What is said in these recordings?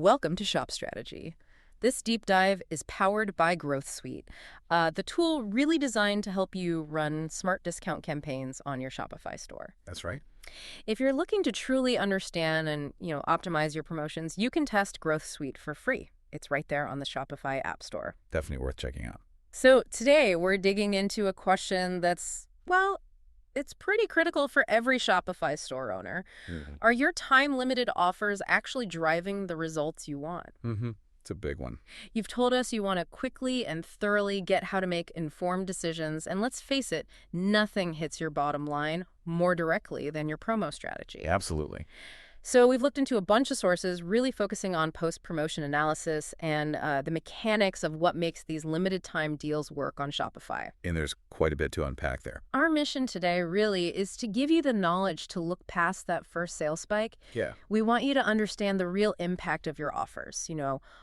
Welcome to Shop Strategy. This deep dive is powered by Growth Suite, the tool really designed to help you run smart discount campaigns on your Shopify store. That's right. If you're looking to truly understand and, optimize your promotions, you can test Growth Suite for free. It's right there on the Shopify App Store. Definitely worth checking out. So today we're digging into a question that's, it's pretty critical for every Shopify store owner. Are your time-limited offers actually driving the results you want? It's a big one. You've told us you want to quickly and thoroughly get how to make informed decisions, and let's face it, nothing hits your bottom line more directly than your promo strategy. Absolutely. So we've looked into a bunch of sources, really focusing on post-promotion analysis and the mechanics of what makes these limited-time deals work on Shopify. And there's quite a bit to unpack there. Our mission today really is to give you the knowledge to look past that first sales spike. Yeah. We want you to understand the real impact of your offers,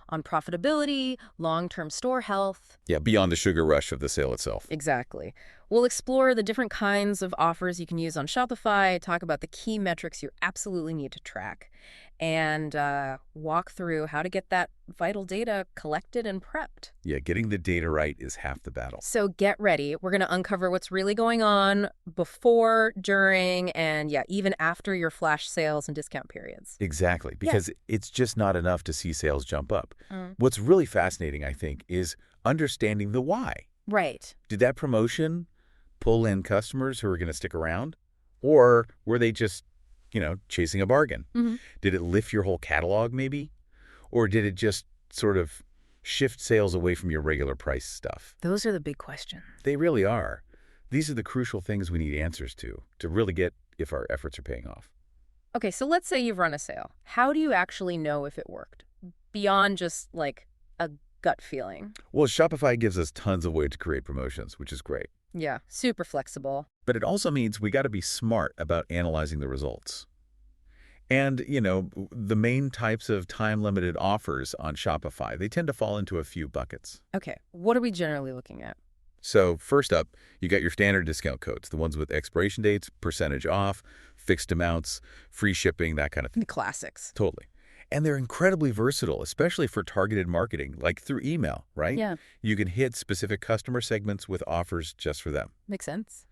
on profitability, long-term store health. Yeah, beyond the sugar rush of the sale itself. Exactly. We'll explore the different kinds of offers you can use on Shopify, talk about the key metrics you absolutely need to track, and walk through how to get that vital data collected and prepped. Yeah, getting the data right is half the battle. So get ready. We're going to uncover what's really going on before, during, and even after your flash sales and discount periods. Exactly, because it's just not enough to see sales jump up. What's really fascinating, I think, is understanding the why. Right. Did that promotion pull in customers who are going to stick around? Or were they just, chasing a bargain? Did it lift your whole catalog, maybe? Or did it just sort of shift sales away from your regular price stuff? Those are the big questions. They really are. These are the crucial things we need answers to really get if our efforts are paying off. Okay, so let's say you've run a sale. How do you actually know if it worked? Beyond just, a gut feeling. Well, Shopify gives us tons of ways to create promotions, which is great. Yeah, super flexible. But it also means we got to be smart about analyzing the results. And, the main types of time-limited offers on Shopify, they tend to fall into a few buckets. Okay, what are we generally looking at? So first up, you got your standard discount codes, the ones with expiration dates, percentage off, fixed amounts, free shipping, that kind of thing. The classics. Totally. And they're incredibly versatile, especially for targeted marketing, like through email, right? Yeah. You can hit specific customer segments with offers just for them. Makes sense.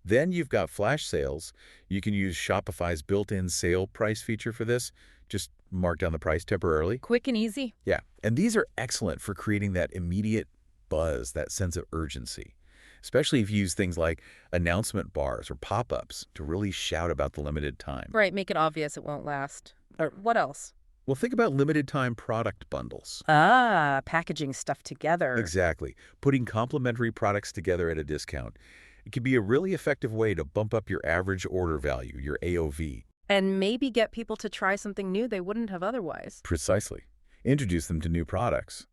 Then you've got flash sales. You can use Shopify's built-in sale price feature for this. Just mark down the price temporarily. Quick and easy. Yeah. And these are excellent for creating that immediate buzz, that sense of urgency, especially if you use things like announcement bars or pop-ups to really shout about the limited time. Right, make it obvious it won't last. Or what else? Well, think about limited-time product bundles. Packaging stuff together. Exactly. Putting complementary products together at a discount. It can be a really effective way to bump up your average order value, your AOV. And maybe get people to try something new they wouldn't have otherwise. Precisely. Introduce them to new products.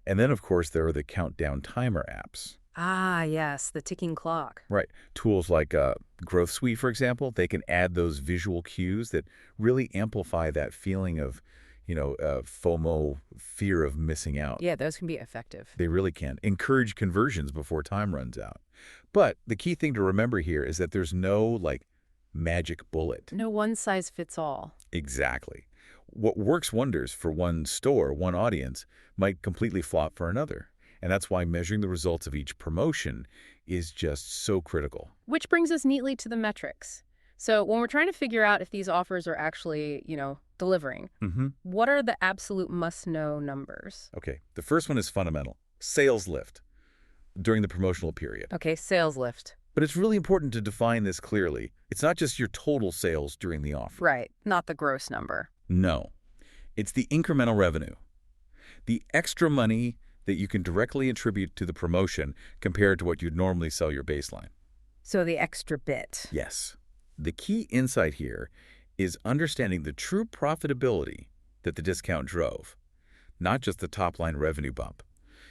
And then, of course, there are the countdown timer apps. Ah, yes, the ticking clock. Right. Tools like Growth Suite, for example, they can add those visual cues that really amplify that feeling of, FOMO, fear of missing out. Yeah, those can be effective. They really can. Encourage conversions before time runs out. But the key thing to remember here is that there's no, magic bullet. No one size fits all. Exactly. What works wonders for one store, one audience, might completely flop for another. And that's why measuring the results of each promotion is just so critical. Which brings us neatly to the metrics. So when we're trying to figure out if these offers are actually, delivering, what are the absolute must-know numbers? Okay, the first one is fundamental. Sales lift during the promotional period. Okay, sales lift. But it's really important to define this clearly. It's not just your total sales during the offer. Right, not the gross number. No, it's the incremental revenue. The extra money that you can directly attribute to the promotion compared to what you'd normally sell your baseline. So the extra bit. Yes. The key insight here is understanding the true profitability that the discount drove, not just the top-line revenue bump.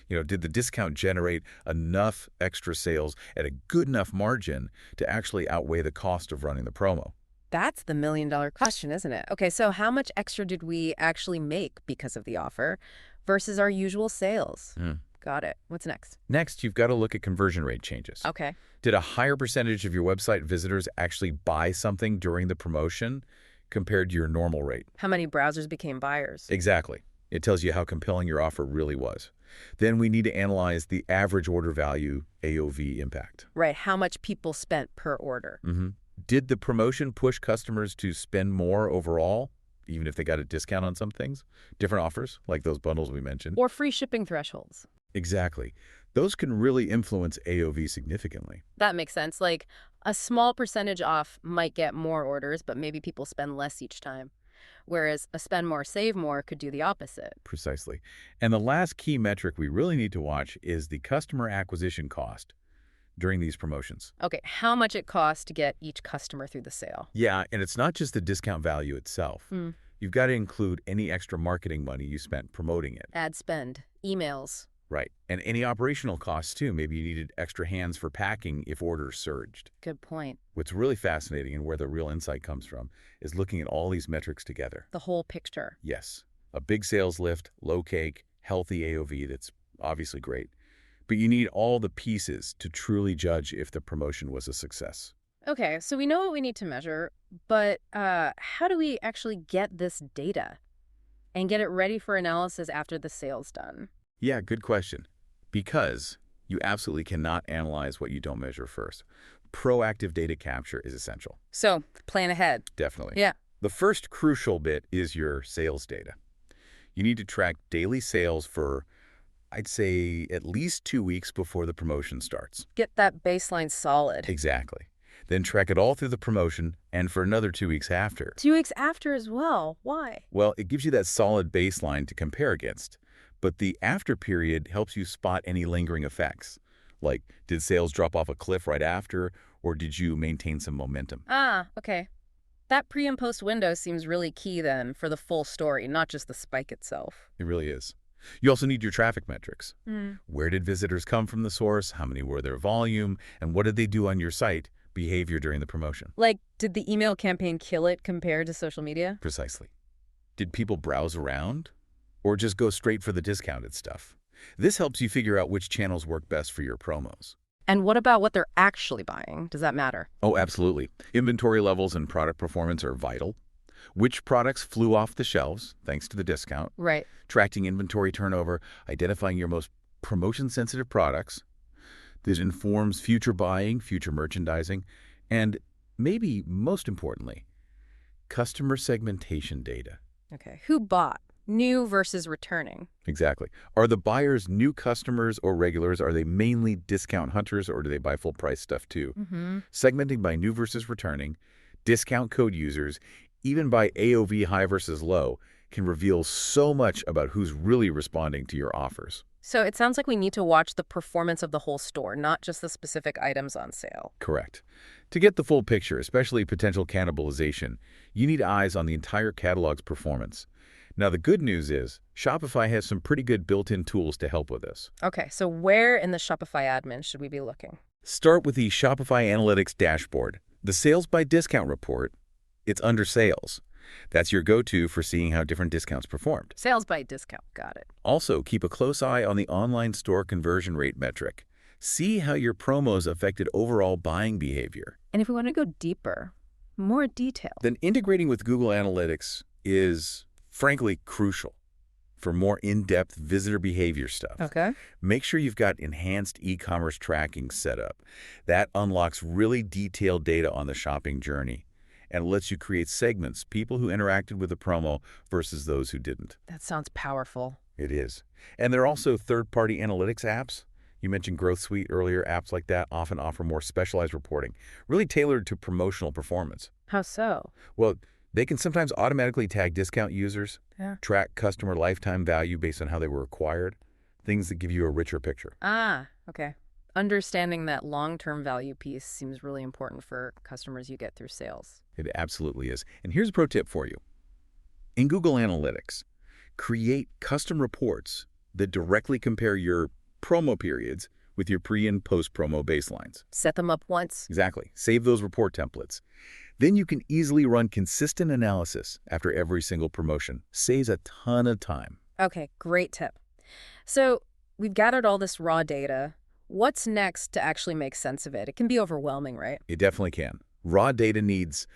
Did the discount generate enough extra sales at a good enough margin to actually outweigh the cost of running the promo? That's the million-dollar question, isn't it? Okay, so how much extra did we actually make because of the offer versus our usual sales? Got it. What's next? Next, you've got to look at conversion rate changes. Okay. Did a higher percentage of your website visitors actually buy something during the promotion compared to your normal rate? How many browsers became buyers? Exactly. It tells you how compelling your offer really was. Then we need to analyze the average order value, AOV, impact. Right, how much people spent per order. hmm Did the promotion push customers to spend more overall, even if they got a discount on some things? Different offers, like those bundles we mentioned. Or free shipping thresholds. Exactly. Those can really influence AOV significantly. That makes sense. Like, a small percentage off might get more orders, but maybe people spend less each time. Whereas a spend more, save more could do the opposite. Precisely. And the last key metric we really need to watch is the customer acquisition cost during these promotions. Okay, how much it costs to get each customer through the sale. Yeah, and it's not just the discount value itself. Hmm. You've got to include any extra marketing money you spent promoting it. Ad spend, emails. Right. And any operational costs, too. Maybe you needed extra hands for packing if orders surged. Good point. What's really fascinating and where the real insight comes from is looking at all these metrics together. The whole picture. Yes, a big sales lift, low cake, healthy AOV, that's obviously great. But you need all the pieces to truly judge if the promotion was a success. Okay, so we know what we need to measure, but how do we actually get this data and get it ready for analysis after the sale's done? Yeah, good question. Because you absolutely cannot analyze what you don't measure first. Proactive data capture is essential. So, plan ahead. Definitely. Yeah. The first crucial bit is your sales data. You need to track daily sales for, I'd say, at least 2 weeks before the promotion starts. Get that baseline solid. Exactly. Then track it all through the promotion and for another 2 weeks after. 2 weeks after as well. Why? Well, it gives you that solid baseline to compare against. But the after period helps you spot any lingering effects. Like, did sales drop off a cliff right after, or did you maintain some momentum? Ah, okay. That pre and post window seems really key then for the full story, not just the spike itself. It really is. You also need your traffic metrics. Mm. Where did visitors come from the source? How many were their volume? And what did they do on your site, behavior during the promotion? Like, did the email campaign kill it compared to social media? Precisely. Did people browse around? Or just go straight for the discounted stuff? This helps you figure out which channels work best for your promos. And what about what they're actually buying? Does that matter? Oh, absolutely. Inventory levels and product performance are vital. Which products flew off the shelves, thanks to the discount. Right. Tracking inventory turnover, identifying your most promotion-sensitive products. This informs future buying, future merchandising, and maybe most importantly, customer segmentation data. Okay. Who bought? New versus returning. Exactly. Are the buyers new customers or regulars? Are they mainly discount hunters, or do they buy full price stuff too? Mm-hmm. Segmenting by new versus returning, discount code users, even by AOV high versus low, can reveal so much about who's really responding to your offers. So it sounds like we need to watch the performance of the whole store, not just the specific items on sale. Correct. To get the full picture, especially potential cannibalization, you need eyes on the entire catalog's performance. Now, the good news is Shopify has some pretty good built-in tools to help with this. Okay, so where in the Shopify admin should we be looking? Start with the Shopify Analytics dashboard. The Sales by Discount report, it's under Sales. That's your go-to for seeing how different discounts performed. Sales by discount, got it. Also, keep a close eye on the online store conversion rate metric. See how your promos affected overall buying behavior. And if we want to go deeper, more detail. Then integrating with Google Analytics is, frankly, crucial for more in-depth visitor behavior stuff. Okay. Make sure you've got enhanced e-commerce tracking set up. That unlocks really detailed data on the shopping journey and lets you create segments, people who interacted with the promo versus those who didn't. That sounds powerful. It is. And there are also third-party analytics apps. You mentioned Growth Suite earlier. Apps like that often offer more specialized reporting, really tailored to promotional performance. How so? Well, they can sometimes automatically tag discount users, track customer lifetime value based on how they were acquired, things that give you a richer picture. Ah, okay. Understanding that long-term value piece seems really important for customers you get through sales. It absolutely is. And here's a pro tip for you. In Google Analytics, create custom reports that directly compare your promo periods with your pre- and post-promo baselines. Set them up once. Exactly. Save those report templates. Then you can easily run consistent analysis after every single promotion. Saves a ton of time. Okay, great tip. So we've gathered all this raw data. What's next to actually make sense of it? It can be overwhelming, right? It definitely can. Raw data needs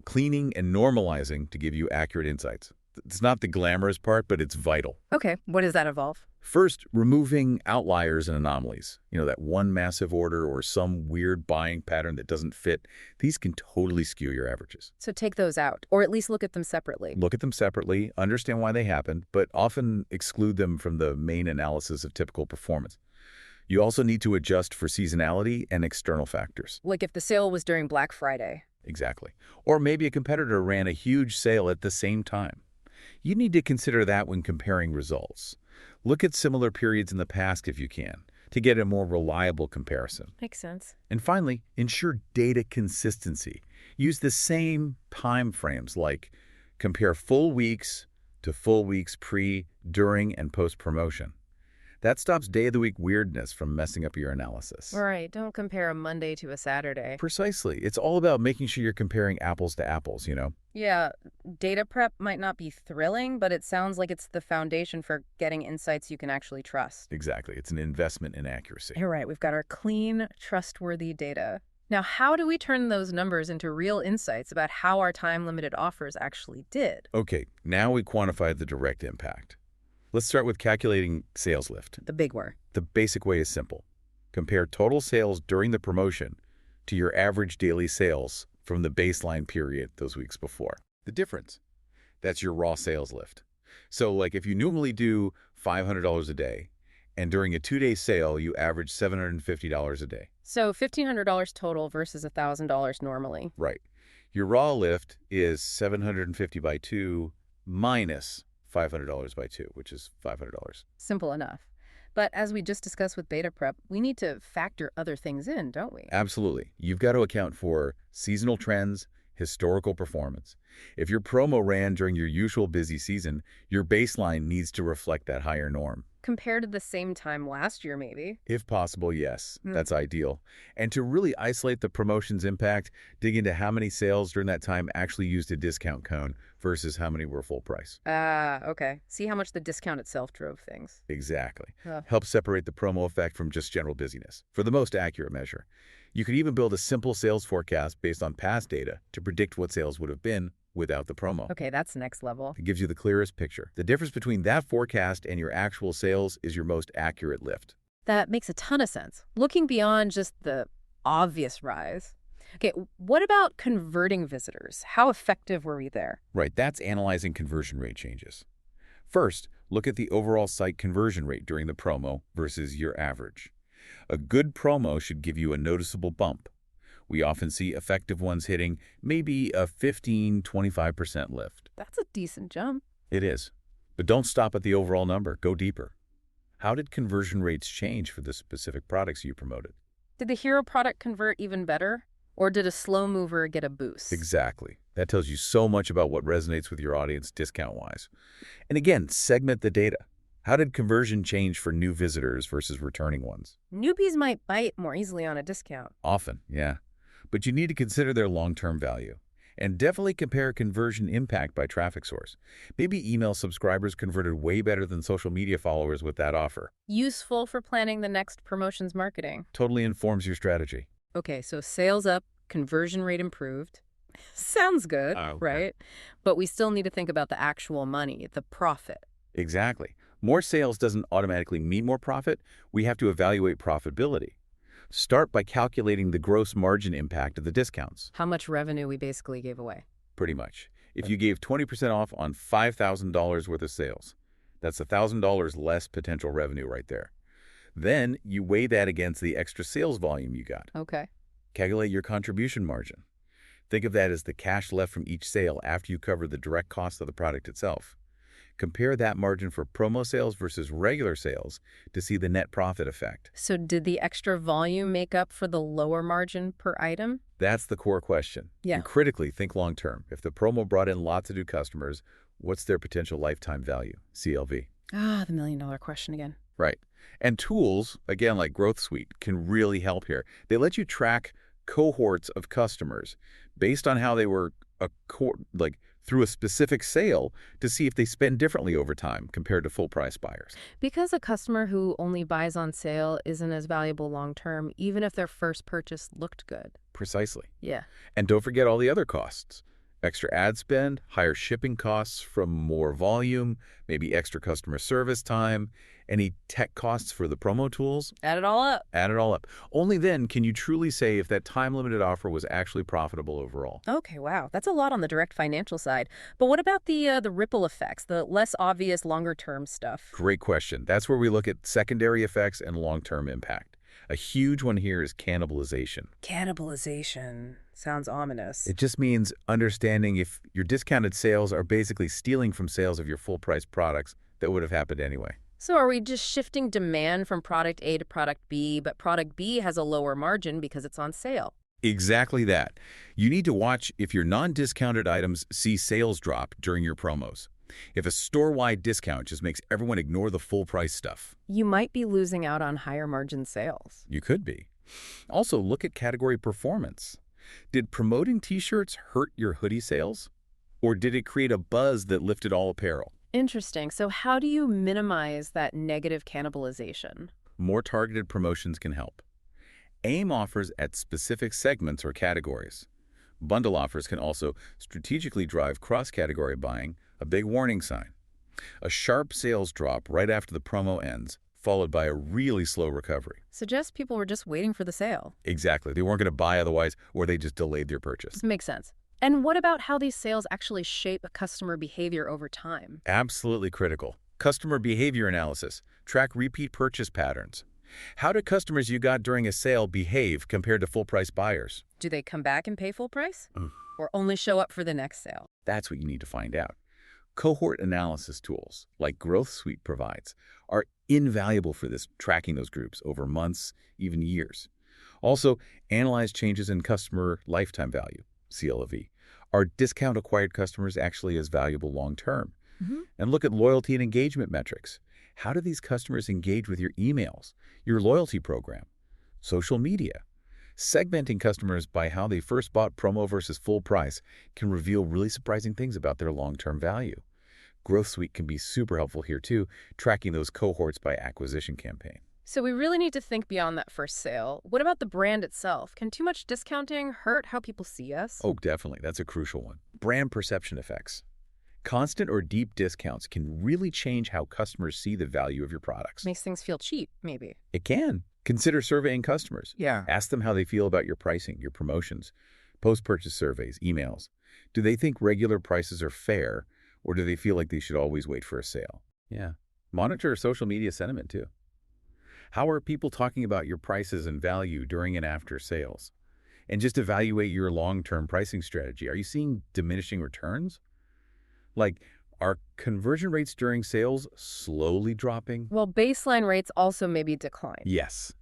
cleaning and normalizing to give you accurate insights. It's not the glamorous part, but it's vital. Okay, what does that involve? First, removing outliers and anomalies. That one massive order or some weird buying pattern that doesn't fit. These can totally skew your averages. So take those out, or at least look at them separately. Look at them separately, understand why they happened, but often exclude them from the main analysis of typical performance. You also need to adjust for seasonality and external factors. Like if the sale was during Black Friday. Exactly. Or maybe a competitor ran a huge sale at the same time. You need to consider that when comparing results. Look at similar periods in the past if you can, to get a more reliable comparison. Makes sense. And finally, ensure data consistency. Use the same time frames, like compare full weeks to full weeks pre, during, and post-promotion. That stops day-of-the-week weirdness from messing up your analysis. All right, don't compare a Monday to a Saturday. Precisely. It's all about making sure you're comparing apples to apples. Yeah, data prep might not be thrilling, but it sounds like it's the foundation for getting insights you can actually trust. Exactly. It's an investment in accuracy. You're right, we've got our clean, trustworthy data. Now, how do we turn those numbers into real insights about how our time-limited offers actually did? Okay, now we quantify the direct impact. Let's start with calculating sales lift. The big word. The basic way is simple. Compare total sales during the promotion to your average daily sales from the baseline period those weeks before. The difference, that's your raw sales lift. So like if you normally do $500 a day, and during a 2-day sale, you average $750 a day. So $1,500 total versus $1,000 normally. Right. Your raw lift is $750 by 2 minus $500 by 2, which is $500. Simple enough. But as we just discussed with beta prep, we need to factor other things in, don't we? Absolutely. You've got to account for seasonal trends, historical performance. If your promo ran during your usual busy season, your baseline needs to reflect that higher norm. Compared to the same time last year, maybe. If possible, yes, that's ideal. And to really isolate the promotion's impact, dig into how many sales during that time actually used a discount code versus how many were full price. Okay. See how much the discount itself drove things. Exactly. Help separate the promo effect from just general busyness for the most accurate measure. You could even build a simple sales forecast based on past data to predict what sales would have been without the promo. Okay, that's next level. It gives you the clearest picture. The difference between that forecast and your actual sales is your most accurate lift. That makes a ton of sense. Looking beyond just the obvious rise. Okay, what about converting visitors? How effective were we there? Right, that's analyzing conversion rate changes. First, look at the overall site conversion rate during the promo versus your average. A good promo should give you a noticeable bump. We often see effective ones hitting maybe a 15–25% lift. That's a decent jump. It is. But don't stop at the overall number. Go deeper. How did conversion rates change for the specific products you promoted? Did the hero product convert even better? Or did a slow mover get a boost? Exactly. That tells you so much about what resonates with your audience discount-wise. And again, segment the data. How did conversion change for new visitors versus returning ones? Newbies might bite more easily on a discount. Often, yeah. But you need to consider their long-term value. And definitely compare conversion impact by traffic source. Maybe email subscribers converted way better than social media followers with that offer. Useful for planning the next promotions marketing. Totally informs your strategy. Okay, so sales up, conversion rate improved. Sounds good, right? But we still need to think about the actual money, the profit. Exactly. More sales doesn't automatically mean more profit. We have to evaluate profitability. Start by calculating the gross margin impact of the discounts. How much revenue we basically gave away. Pretty much. If you gave 20% off on $5,000 worth of sales, that's $1,000 less potential revenue right there. Then you weigh that against the extra sales volume you got. Okay. Calculate your contribution margin. Think of that as the cash left from each sale after you cover the direct cost of the product itself. Compare that margin for promo sales versus regular sales to see the net profit effect. So did the extra volume make up for the lower margin per item? That's the core question. Yeah. And critically, think long-term. If the promo brought in lots of new customers, what's their potential lifetime value, CLV? The million-dollar question again. Right. And tools, again, like Growth Suite, can really help here. They let you track cohorts of customers based on how they were through a specific sale to see if they spend differently over time compared to full-price buyers. Because a customer who only buys on sale isn't as valuable long-term, even if their first purchase looked good. Precisely. Yeah. And don't forget all the other costs. Extra ad spend, higher shipping costs from more volume, maybe extra customer service time, any tech costs for the promo tools. Add it all up. Add it all up. Only then can you truly say if that time-limited offer was actually profitable overall. Okay, wow. That's a lot on the direct financial side. But what about the ripple effects, the less obvious longer-term stuff? Great question. That's where we look at secondary effects and long-term impact. A huge one here is cannibalization. Cannibalization. Sounds ominous. It just means understanding if your discounted sales are basically stealing from sales of your full-price products that would have happened anyway. So are we just shifting demand from product A to product B, but product B has a lower margin because it's on sale? Exactly that. You need to watch if your non-discounted items see sales drop during your promos. If a store-wide discount just makes everyone ignore the full-price stuff. You might be losing out on higher margin sales. You could be. Also, look at category performance. Did promoting t-shirts hurt your hoodie sales? Or did it create a buzz that lifted all apparel? Interesting. So how do you minimize that negative cannibalization? More targeted promotions can help. Aim offers at specific segments or categories. Bundle offers can also strategically drive cross-category buying, a big warning sign. A sharp sales drop right after the promo ends, followed by a really slow recovery. Suggests people were just waiting for the sale. Exactly. They weren't going to buy otherwise, or they just delayed their purchase. Makes sense. And what about how these sales actually shape a customer behavior over time? Absolutely critical. Customer behavior analysis. Track repeat purchase patterns. How do customers you got during a sale behave compared to full-price buyers? Do they come back and pay full price? Or only show up for the next sale? That's what you need to find out. Cohort analysis tools, like Growth Suite provides, are invaluable for this, tracking those groups over months, even years. Also, analyze changes in customer lifetime value, CLV. Are discount-acquired customers actually as valuable long-term? And look at loyalty and engagement metrics. How do these customers engage with your emails, your loyalty program, social media? Segmenting customers by how they first bought promo versus full price can reveal really surprising things about their long-term value. Growth Suite can be super helpful here too, tracking those cohorts by acquisition campaign. So we really need to think beyond that first sale. What about the brand itself? Can too much discounting hurt how people see us? Oh, definitely. That's a crucial one. Brand perception effects. Constant or deep discounts can really change how customers see the value of your products. Makes things feel cheap, maybe. It can. Consider surveying customers. Yeah. Ask them how they feel about your pricing, your promotions, post-purchase surveys, emails. Do they think regular prices are fair, or do they feel like they should always wait for a sale? Yeah. Monitor social media sentiment too. How are people talking about your prices and value during and after sales? And just evaluate your long-term pricing strategy. Are you seeing diminishing returns? Like, are conversion rates during sales slowly dropping? Well, baseline rates also maybe decline. Yes.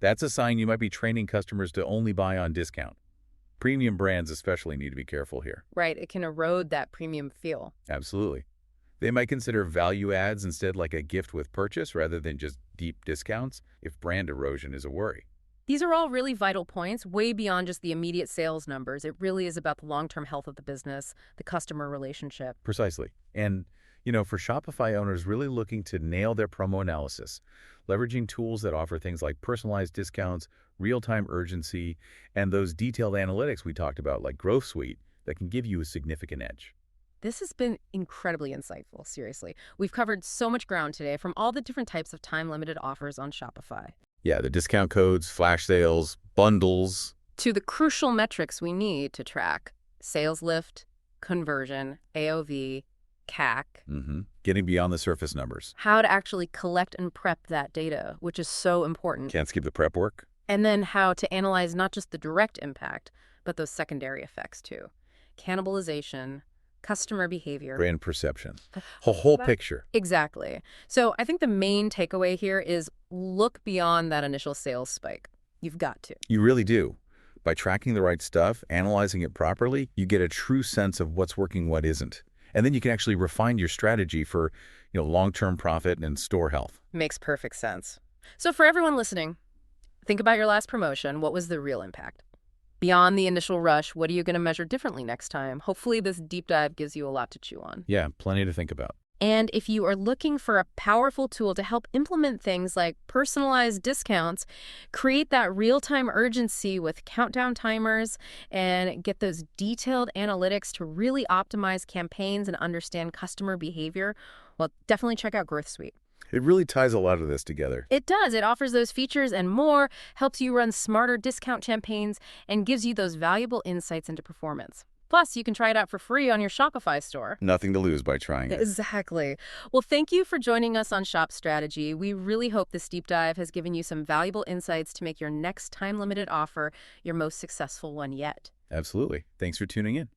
That's a sign you might be training customers to only buy on discount. Premium brands especially need to be careful here. Right, it can erode that premium feel. Absolutely. They might consider value adds instead, like a gift with purchase rather than just deep discounts if brand erosion is a worry. These are all really vital points, way beyond just the immediate sales numbers. It really is about the long-term health of the business, the customer relationship. Precisely. And, for Shopify owners really looking to nail their promo analysis, leveraging tools that offer things like personalized discounts, real-time urgency, and those detailed analytics we talked about like Growth Suite that can give you a significant edge. This has been incredibly insightful, seriously. We've covered so much ground today from all the different types of time-limited offers on Shopify. Yeah, the discount codes, flash sales, bundles. To the crucial metrics we need to track: sales lift, conversion, AOV, CAC. Getting beyond the surface numbers. How to actually collect and prep that data, which is so important. Can't skip the prep work. And then how to analyze not just the direct impact, but those secondary effects too. Cannibalization, customer behavior. Brand perception. A whole picture. Exactly. So I think the main takeaway here is look beyond that initial sales spike. You've got to. You really do. By tracking the right stuff, analyzing it properly, you get a true sense of what's working, what isn't. And then you can actually refine your strategy for, long-term profit and store health. Makes perfect sense. So for everyone listening, think about your last promotion. What was the real impact? Beyond the initial rush, what are you going to measure differently next time? Hopefully this deep dive gives you a lot to chew on. Yeah, plenty to think about. And if you are looking for a powerful tool to help implement things like personalized discounts, create that real-time urgency with countdown timers, and get those detailed analytics to really optimize campaigns and understand customer behavior, well, definitely check out Growth Suite. It really ties a lot of this together. It does. It offers those features and more, helps you run smarter discount campaigns, and gives you those valuable insights into performance. Plus, you can try it out for free on your Shopify store. Nothing to lose by trying it. Exactly. Well, thank you for joining us on Shop Strategy. We really hope this deep dive has given you some valuable insights to make your next time-limited offer your most successful one yet. Absolutely. Thanks for tuning in.